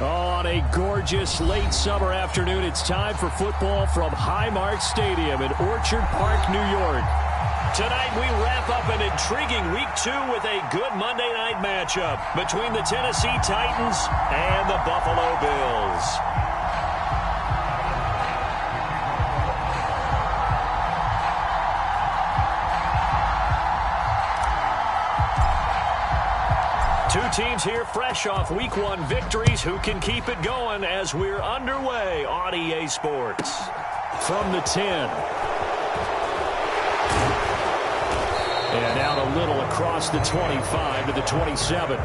On a gorgeous late summer afternoon, it's time for football from Highmark Stadium in Orchard Park, New York. Tonight we wrap up an intriguing Week 2 with a good Monday night matchup between the Tennessee Titans and the Buffalo Bills. Two teams here fresh off Week 1 victories who can keep it going as we're underway on EA Sports. From the 10. And out a little across the 25 to the 27.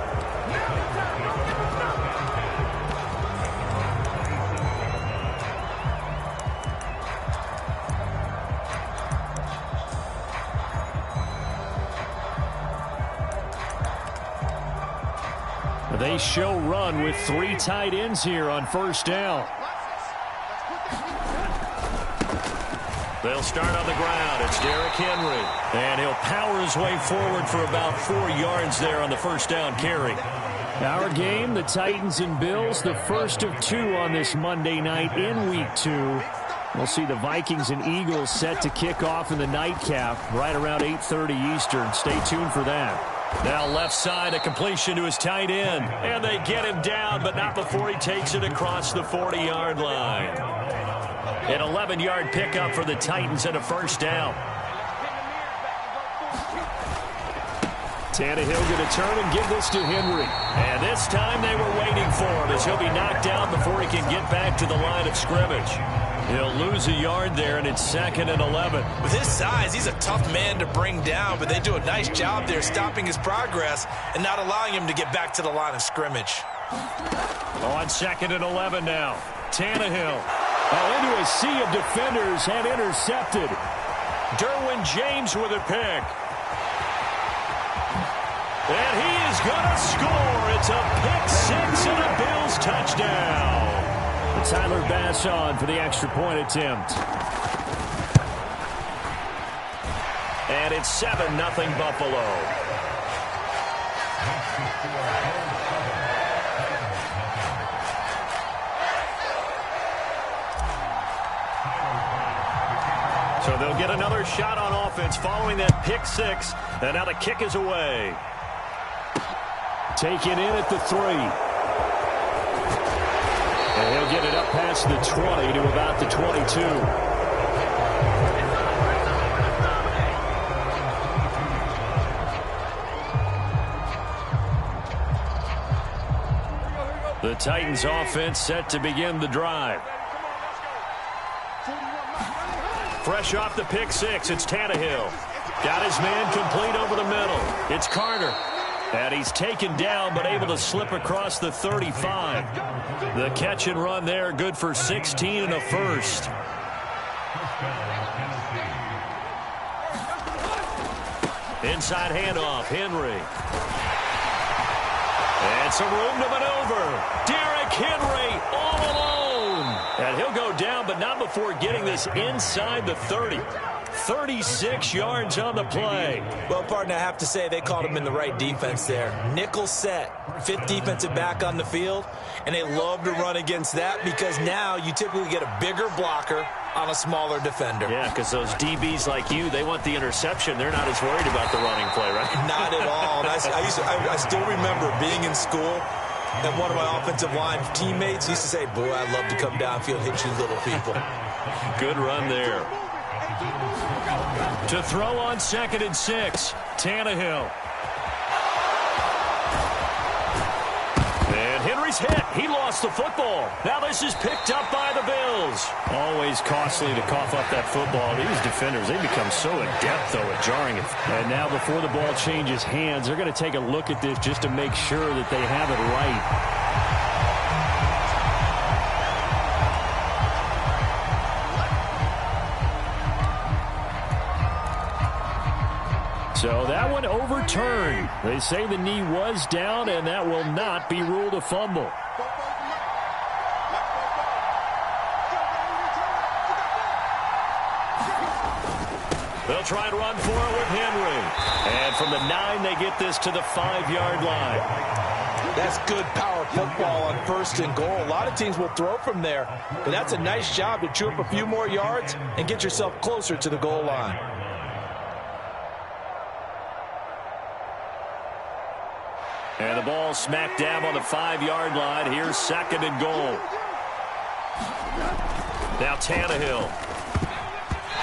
They show run with 3 tight ends here on first down. They'll start on the ground. It's Derrick Henry. And he'll power his way forward for about 4 yards there on the first down carry. Our game, the Titans and Bills, the first of 2 on this Monday night in Week 2. We'll see the Vikings and Eagles set to kick off in the nightcap right around 8:30 Eastern. Stay tuned for that. Now left side, a completion to his tight end. And they get him down, but not before he takes it across the 40-yard line. An 11-yard pickup for the Titans and a first down. Tannehill going to turn and give this to Henry. And this time they were waiting for him as he'll be knocked down before he can get back to the line of scrimmage. He'll lose a yard there, and it's 2nd and 11. With his size, he's a tough man to bring down, but they do a nice job there stopping his progress and not allowing him to get back to the line of scrimmage. On 2nd and 11 now. Tannehill. Into a sea of defenders and intercepted. Derwin James with a pick. And he is going to score. It's a pick 6 and a Bills touchdown. Tyler Bass on for the extra point attempt. And it's 7-0 Buffalo. So they'll get another shot on offense following that pick 6. And now the kick is away. Taken in at the 3. And he'll get it up past the 20 to about the 22. The Titans offense set to begin the drive. Fresh off the pick 6, it's Tannehill. Got his man complete over the middle. It's Carter. And he's taken down but able to slip across the 35. The catch and run there, good for 16 and a first. Inside handoff, Henry. And some room to maneuver. Derrick Henry all alone. And he'll go down, but not before getting this inside the 30. 36 yards on the play. Well, partner, I have to say they called him in the right defense there. Nickel set, 5th defensive back on the field, and they love to run against that because now you typically get a bigger blocker on a smaller defender. Yeah, because those DBs like you, they want the interception. They're not as worried about the running play, right? Not at all. I still remember being in school, and one of my offensive line teammates used to say, boy, I'd love to come downfield, hit you little people. Good run there. To throw on 2nd and 6, Tannehill. And Henry's hit. He lost the football. Now this is picked up by the Bills. Always costly to cough up that football. These defenders, they become so adept, though, at jarring it. And now before the ball changes hands, they're going to take a look at this just to make sure that they have it right. So that one overturned. They say the knee was down, and that will not be ruled a fumble. They'll try and run for it with Henry. And from the 9, they get this to the 5-yard line. That's good power football on 1st and goal. A lot of teams will throw from there, but that's a nice job to chew up a few more yards and get yourself closer to the goal line. And the ball smack dab on the 5-yard line. Here's 2nd and goal. Now Tannehill.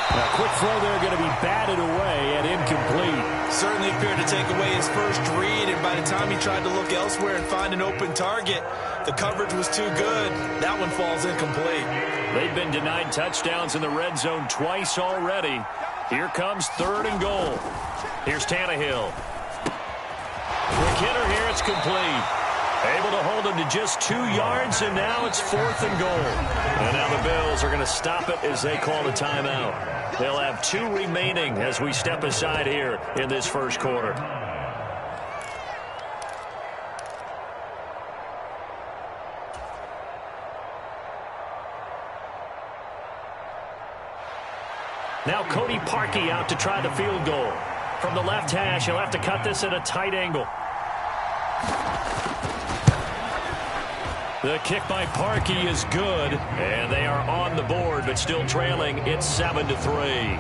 A quick throw there going to be batted away and incomplete. Certainly appeared to take away his first read, and by the time he tried to look elsewhere and find an open target, the coverage was too good. That one falls incomplete. They've been denied touchdowns in the red zone twice already. Here comes 3rd and goal. Here's Tannehill. Quick hitter here, it's complete. Able to hold him to just 2 yards, and now it's 4th and goal. And now the Bills are going to stop it as they call the timeout. They'll have 2 remaining as we step aside here in this first quarter. Now Cody Parkey out to try the field goal. From the left hash, he'll have to cut this at a tight angle. The kick by Parkey is good, and they are on the board, but still trailing. It's 7-3.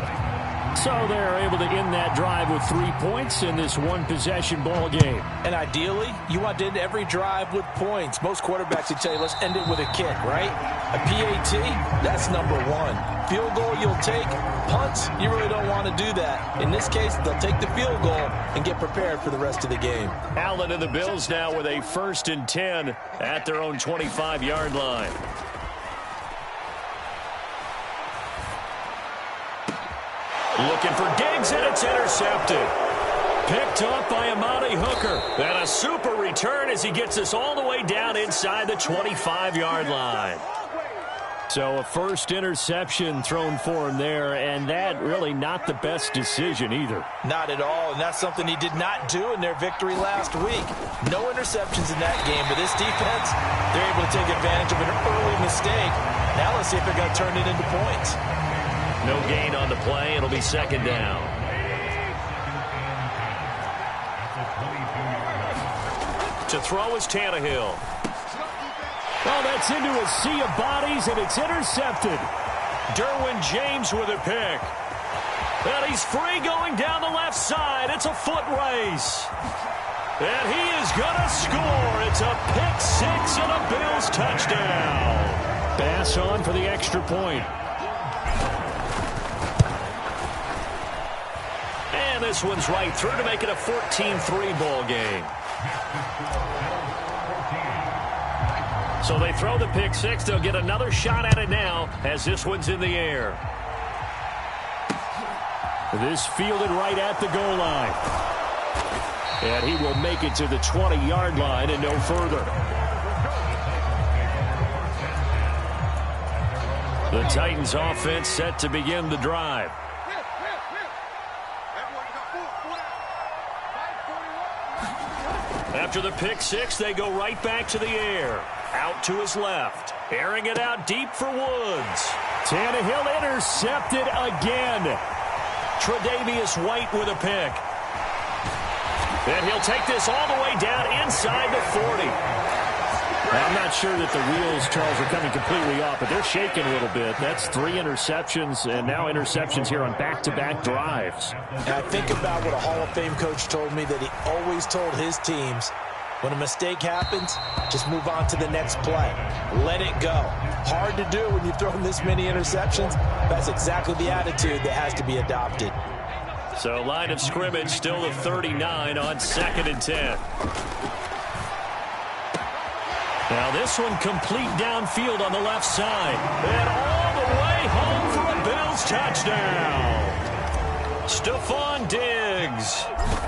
So they're able to end that drive with 3 points in this one-possession ball game. And ideally, you want to end every drive with points. Most quarterbacks would tell you, let's end it with a kick, right? A PAT, that's number 1. Field goal you'll take. Punts, you really don't want to do that. In this case, they'll take the field goal and get prepared for the rest of the game. Allen and the Bills now with a 1st and 10 at their own 25-yard line. Looking for Diggs, and it's intercepted. Picked up by Amani Hooker. And a super return as he gets us all the way down inside the 25-yard line. So a first interception thrown for him there, and that really not the best decision either. Not at all, and that's something he did not do in their victory last week. No interceptions in that game, but this defense, they're able to take advantage of an early mistake. Now let's see if they're going to turn it into points. No gain on the play. It'll be 2nd down. To throw is Tannehill. Oh, that's into a sea of bodies, and it's intercepted. Derwin James with a pick. And he's free going down the left side. It's a foot race. And he is going to score. It's a pick 6 and a Bills touchdown. Bass on for the extra point. And this one's right through to make it a 14-3 ball game. So they throw the pick 6. They'll get another shot at it now as this one's in the air. This fielded right at the goal line. And he will make it to the 20-yard line and no further. The Titans offense set to begin the drive. After the pick 6, they go right back to the air. Out to his left. Airing it out deep for Woods. Tannehill intercepted again. Tre'Davious White with a pick. And he'll take this all the way down inside the 40. I'm not sure that the wheels, Charles, are coming completely off, but they're shaking a little bit. That's 3 interceptions, and now interceptions here on back-to-back drives. And I think about what a Hall of Fame coach told me, that he always told his teams, when a mistake happens, just move on to the next play. Let it go. Hard to do when you've thrown this many interceptions. That's exactly the attitude that has to be adopted. So line of scrimmage still the 39 on 2nd and 10. Now this one complete downfield on the left side. And all the way home for a Bills touchdown. Stephon Diggs.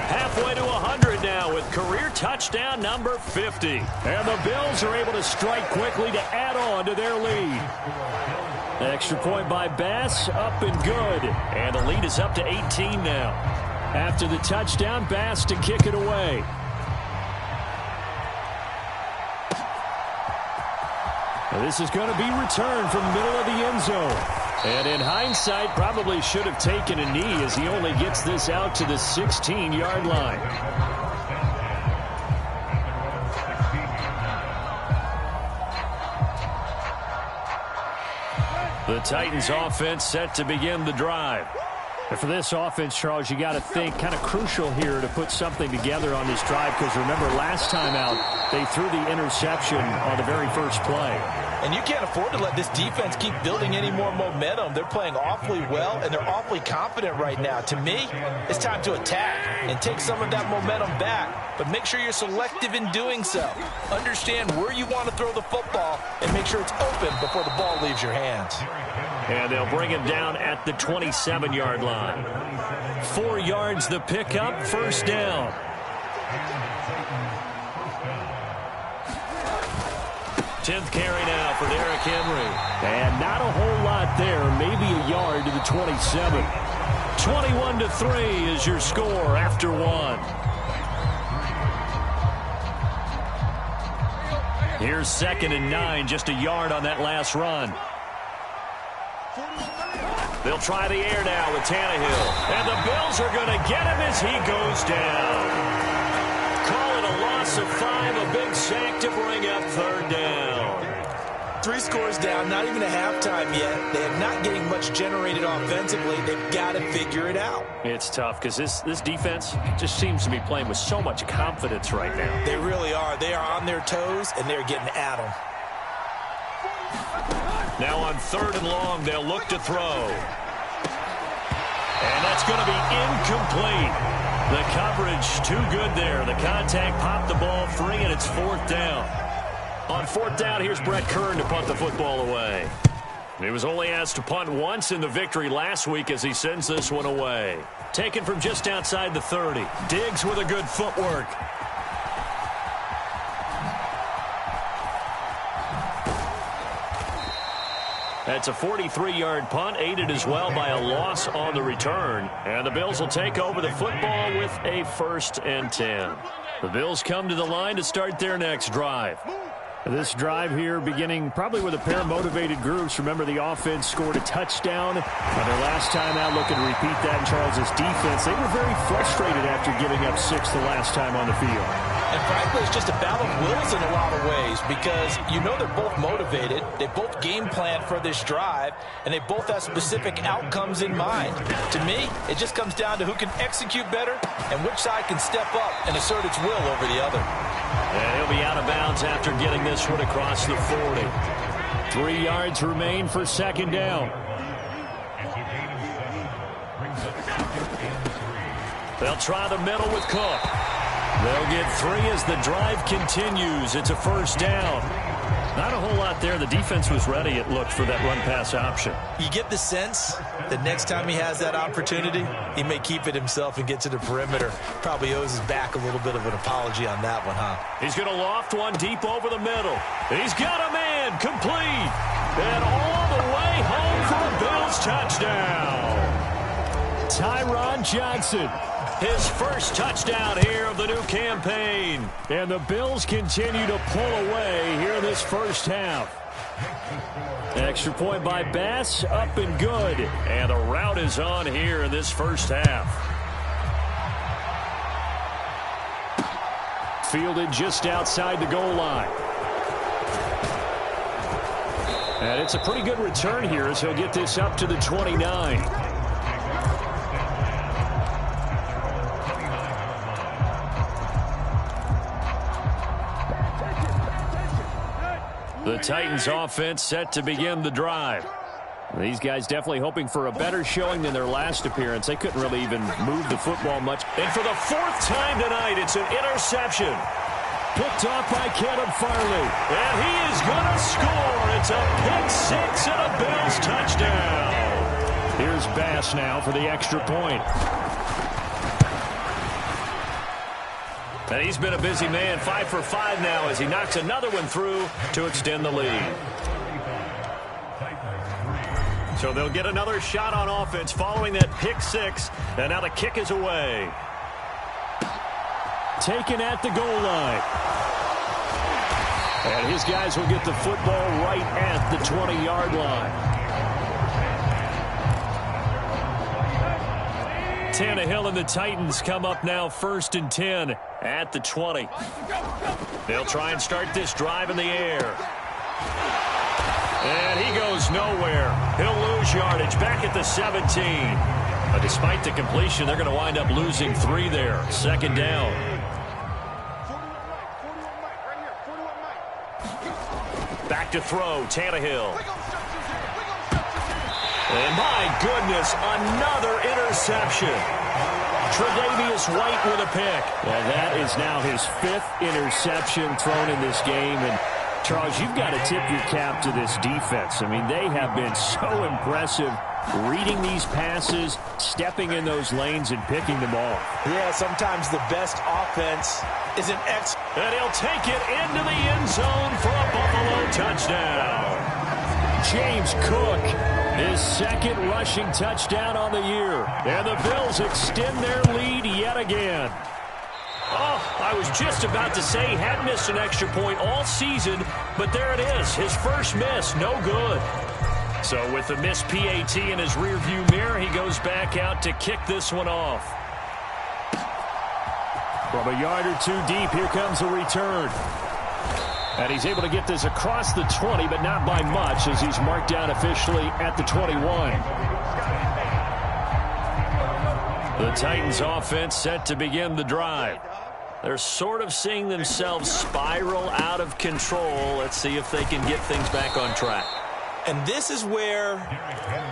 Halfway to 100 now with career touchdown number 50. And the Bills are able to strike quickly to add on to their lead. Extra point by Bass, up and good. And the lead is up to 18 now. After the touchdown, Bass to kick it away. This is going to be returned from the middle of the end zone. And in hindsight, probably should have taken a knee as he only gets this out to the 16-yard line. The Titans offense set to begin the drive. And for this offense, Charles, you got to think kind of crucial here to put something together on this drive, because remember last time out they threw the interception on the very first play. And you can't afford to let this defense keep building any more momentum. They're playing awfully well, and they're awfully confident right now. To me, it's time to attack and take some of that momentum back, but make sure you're selective in doing so. Understand where you want to throw the football and make sure it's open before the ball leaves your hands. And they'll bring him down at the 27-yard line. 4 yards the pickup, first down. Tenth carry now for Derrick Henry. And not a whole lot there, maybe a yard to the 27. 21-3 is your score after 1. Here's 2nd and 9, just a yard on that last run. They'll try the air now with Tannehill. And the Bills are going to get him as he goes down. Call it a loss of 5, a big sack to bring up 3rd down. 3 scores down, not even a halftime yet. They are not getting much generated offensively. They've got to figure it out. It's tough because this defense just seems to be playing with so much confidence right now. They really are. They are on their toes, and they're getting at them. Now on 3rd and long, they'll look to throw. And that's going to be incomplete. The coverage too good there. The contact popped the ball free, and it's 4th down. On 4th down, here's Brett Kern to punt the football away. He was only asked to punt once in the victory last week as he sends this one away. Taken from just outside the 30. Diggs with a good footwork. That's a 43-yard punt, aided as well by a loss on the return. And the Bills will take over the football with a 1st and 10. The Bills come to the line to start their next drive. This drive here beginning probably with a pair of motivated groups. Remember, the offense scored a touchdown on their last time out, looking to repeat that in Charles's defense. They were very frustrated after giving up 6 the last time on the field. And frankly, it's just a battle of wills in a lot of ways, because you know they're both motivated, they both game plan for this drive, and they both have specific outcomes in mind. To me, it just comes down to who can execute better and which side can step up and assert its will over the other. And he'll be out of bounds after getting this one across the 40. 3 yards remain for 2nd down. They'll try the middle with Cook. They'll get 3 as the drive continues. It's a 1st down. Not a whole lot there. The defense was ready, it looked, for that run-pass option. You get the sense that next time he has that opportunity, he may keep it himself and get to the perimeter. Probably owes his back a little bit of an apology on that one, huh? He's going to loft one deep over the middle. He's got a man, complete. And all the way home for a Bills touchdown. Tyron Johnson. His first touchdown here of the new campaign. And the Bills continue to pull away here in this first half. Extra point by Bass, up and good. And the route is on here in this first half. Fielded just outside the goal line. And it's a pretty good return here as he'll get this up to the 29. The Titans offense set to begin the drive. These guys definitely hoping for a better showing than their last appearance. They couldn't really even move the football much. And for the 4th time tonight, it's an interception. Picked off by Caleb Farley. And he is going to score. It's a pick 6 and a Bills touchdown. Here's Bass now for the extra point. And he's been a busy man, 5 for 5 now as he knocks another one through to extend the lead. So they'll get another shot on offense following that pick 6. And now the kick is away. Taken at the goal line. And his guys will get the football right at the 20-yard line. Tannehill and the Titans come up now 1st and 10 at the 20. They'll try and start this drive in the air. And he goes goes nowhere. He'll lose yardage back at the 17. But despite the completion, they're going to wind up losing 3 there. Second down. Back to throw, Tannehill. And my goodness, another interception. Tre'Davious White with a pick. Well, that is now his 5th interception thrown in this game. And, Charles, you've got to tip your cap to this defense. I mean, they have been so impressive reading these passes, stepping in those lanes, and picking them off. Yeah, sometimes the best offense is an X. And he'll take it into the end zone for a Buffalo touchdown. James Cook, his 2nd rushing touchdown on the year. And the Bills extend their lead yet again. Oh, I was just about to say he had missed an extra point all season, but there it is. His first miss, no good. So with the missed PAT in his rearview mirror, he goes back out to kick this one off. From a yard or 2 deep, here comes a return. And he's able to get this across the 20, but not by much, as he's marked down officially at the 21. The Titans offense set to begin the drive. They're sort of seeing themselves spiral out of control. Let's see if they can get things back on track. And this is where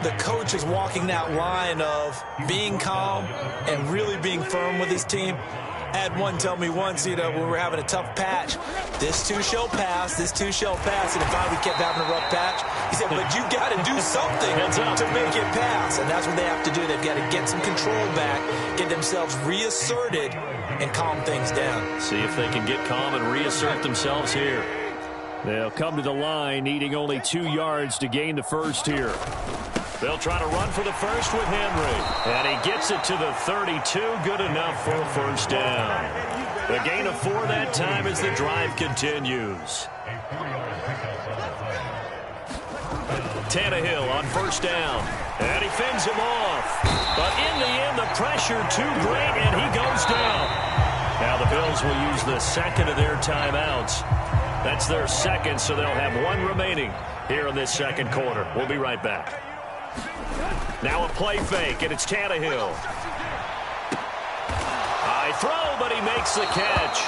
the coach is walking that line of being calm and really being firm with his team. I had one tell me once, when we were having a tough patch, this too shall pass, this too shall pass, and finally we kept having a rough patch. He said, but you got to do something to make it pass, and that's what they have to do. They've got to get some control back, get themselves reasserted, and calm things down. See if they can get calm and reassert themselves here. They'll come to the line, needing only 2 yards to gain the first here. They'll try to run for the first with Henry. And he gets it to the 32. Good enough for a first down. The gain of 4 that time as the drive continues. Tannehill on first down. And he fends him off. But in the end, the pressure too great, and he goes down. Now the Bills will use the 2nd of their timeouts. That's their 2nd, so they'll have 1 remaining here in this 2nd quarter. We'll be right back. Now a play fake, and it's Tannehill. High throw, but he makes the catch.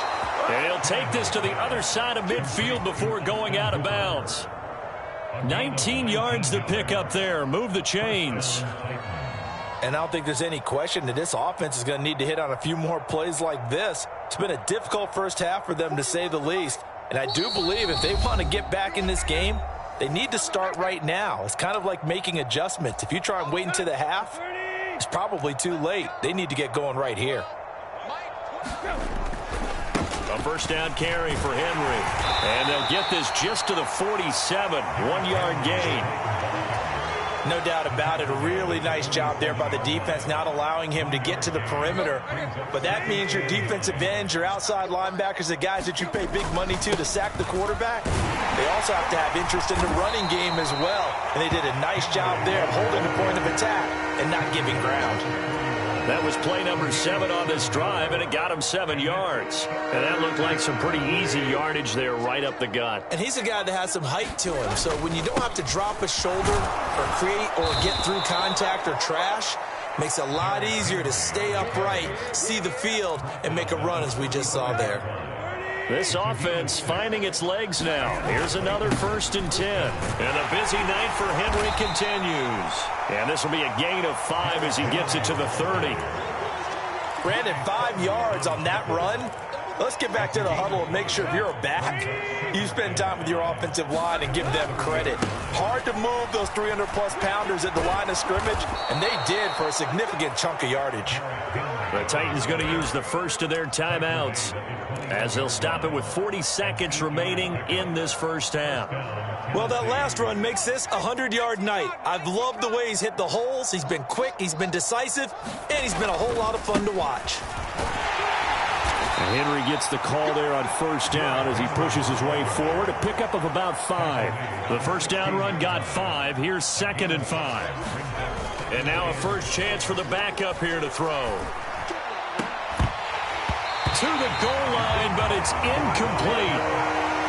And he'll take this to the other side of midfield before going out of bounds. 19 yards to pick up there. Move the chains. And I don't think there's any question that this offense is going to need to hit on a few more plays like this. It's been a difficult first half for them, to say the least. And I do believe if they want to get back in this game, they need to start right now. It's kind of like making adjustments. If you try and wait until the half, it's probably too late. They need to get going right here. A first down carry for Henry. And they'll get this just to the 47. 1-yard gain. No doubt about it. A really nice job there by the defense, not allowing him to get to the perimeter. But that means your defensive ends, your outside linebackers, the guys that you pay big money to sack the quarterback, they also have to have interest in the running game as well. And they did a nice job there of holding the point of attack and not giving ground. That was play number 7 on this drive, and it got him 7 yards. And that looked like some pretty easy yardage there right up the gut. And he's a guy that has some height to him. So when you don't have to drop a shoulder or create or get through contact or trash, makes it a lot easier to stay upright, see the field, and make a run as we just saw there. This offense finding its legs now. Here's another 1st and 10. And a busy night for Henry continues. And this will be a gain of 5 as he gets it to the 30. Brandon, 5 yards on that run. Let's get back to the huddle and make sure if you're a back, you spend time with your offensive line and give them credit. Hard to move those 300-plus pounders at the line of scrimmage, and they did for a significant chunk of yardage. The Titans going to use the first of their timeouts as they'll stop it with 40 seconds remaining in this first half. Well, that last run makes this a 100-yard night. I've loved the way he's hit the holes. He's been quick, he's been decisive, and he's been a whole lot of fun to watch. And Henry gets the call there on first down as he pushes his way forward. A pickup of about 5. The first down run got 5. Here's 2nd and 5. And now a first chance for the backup here to throw. To the goal line, but it's incomplete.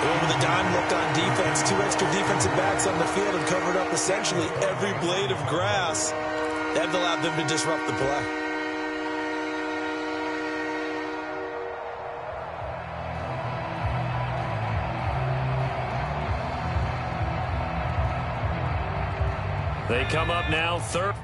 With a dime look on defense, 2 extra defensive backs on the field and covered up essentially every blade of grass. That allowed them to disrupt the play. They come up now third.